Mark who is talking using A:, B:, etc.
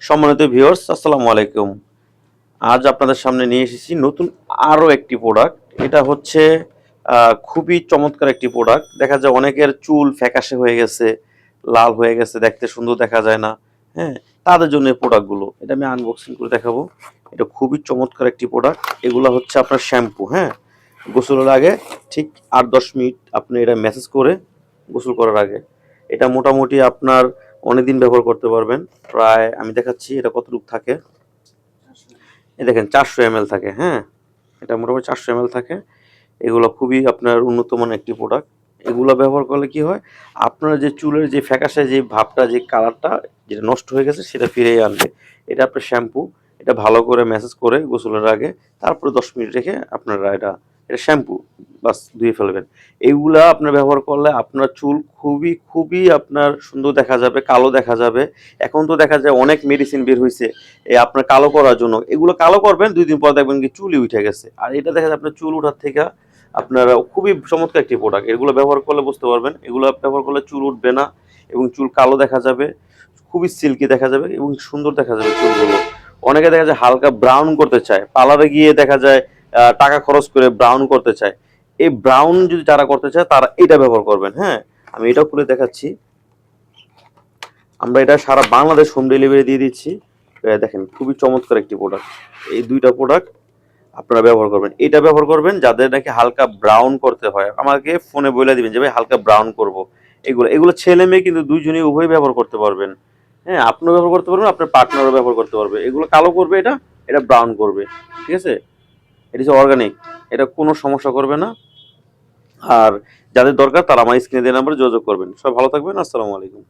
A: সম্মানিত ভিউয়ার্স, আসসালামু আলাইকুম। আজ আপনাদের সামনে নিয়ে এসেছি নতুন আরো একটি প্রোডাক্ট। এটা হচ্ছে খুবই চমৎকার একটি প্রোডাক্ট। দেখা যায় অনেকের চুল ফ্যাকাশে হয়ে গেছে, লাল হয়ে গেছে, দেখতে সুন্দর দেখা যায় না। হ্যাঁ? তাদের জন্য এই প্রোডাক্টগুলো। এটা আমি আনবক্সিং করে দেখাবো। এটা খুবই চমৎকার একটি প্রোডাক্ট। এগুলা হচ্ছে আপনার শ্যাম্পু, হ্যাঁ? গোসলের আগে ঠিক ৮-১০ মিনিট আপনি এটা ম্যাসেজ করে গোসল করার আগে। এটা মোটামুটি আপনার অনেকদিন ব্যবহার করতে পারবেন। প্রায় আমি দেখাচ্ছি এটা কতটুক থাকে। এই দেখেন ৪০০ এমএল থাকে, হ্যাঁ? এটা মোটামুটি ৪০০ এমএল থাকে। এগুলো খুবই আপনার উন্নত মানের একটি প্রোডাক্ট। এগুলো ব্যবহার করলে কি হয়? আপনার যে চুলের যে ফ্যাকাশে যে ভাবটা, যে কালারটা যেটা নষ্ট হয়ে গেছে সেটা ফিরিয়ে আনবে। এটা আপনার শ্যাম্পু, এটা ভালো করে ম্যাসেজ করে গোসলের আগে তারপরে ১০ মিনিট রেখে আপনারা এটা শ্যাম্পু বাস ধুয়ে ফেলবেন। এইগুলা আপনার ব্যবহার করলে আপনার চুল খুবই আপনার সুন্দর দেখা যাবে, কালো দেখা যাবে। এখন তো দেখা যায় অনেক মেডিসিন বের হইছে আপনার কালো করার জন্য। এগুলো কালো করবেন ২ দিন পর দেখবেন কি চুলই উঠে গেছে। আর এটা দেখা যায় আপনার চুল উঠার থেকে আপনারা খুবই চমৎকার একটি প্রোডাক্ট। এগুলো ব্যবহার করলে বুঝতে পারবেন। এগুলো ব্যবহার করলে চুল উঠবে না এবং চুল কালো দেখা যাবে, খুবই সিল্কি দেখা যাবে এবং সুন্দর দেখা যাবে চুলগুলো। অনেকে দেখা যায় হালকা ব্রাউন করতে চায়। পার্লারে গিয়ে দেখা যায় টাকা খরচ করে ব্রাউন করতে চায়। এই ব্রাউন যদি যারা করতে চায় তারা এটা ব্যবহার করবেন, হ্যাঁ? আমি এটাও খুলে দেখাচ্ছি। আমরা এটা সারা বাংলাদেশ হোম ডেলিভারি দিয়ে দিচ্ছি। দেখেন খুবই চমৎকার একটি প্রোডাক্ট। এই ২ টা প্রোডাক্ট আপনারা ব্যবহার করবেন। এটা ব্যবহার করবেন যাদের নাকি হালকা ব্রাউন করতে হয়। আমাকে ফোনে বইলা দিবেন যে ভাই হালকা ব্রাউন করব। এগুলো ছেলে মেয়ে কিন্তু ২ জনই উভয়ই ব্যবহার করতে পারবেন। হ্যাঁ? আপনিও ব্যবহার করতে পারবেন, আপনার পার্টনারও ব্যবহার করতে পারবে। এগুলো কালো করবে এটা ব্রাউন করবে। ঠিক আছে? এটা হচ্ছে অর্গানিক। এটা কোনো সমস্যা করবে না। আর যাদের দরকার তারা আমার স্ক্রিনে দেওয়া নাম্বারে যোগাযোগ করবেন। সবাই ভালো থাকবেন। আসসালামু আলাইকুম।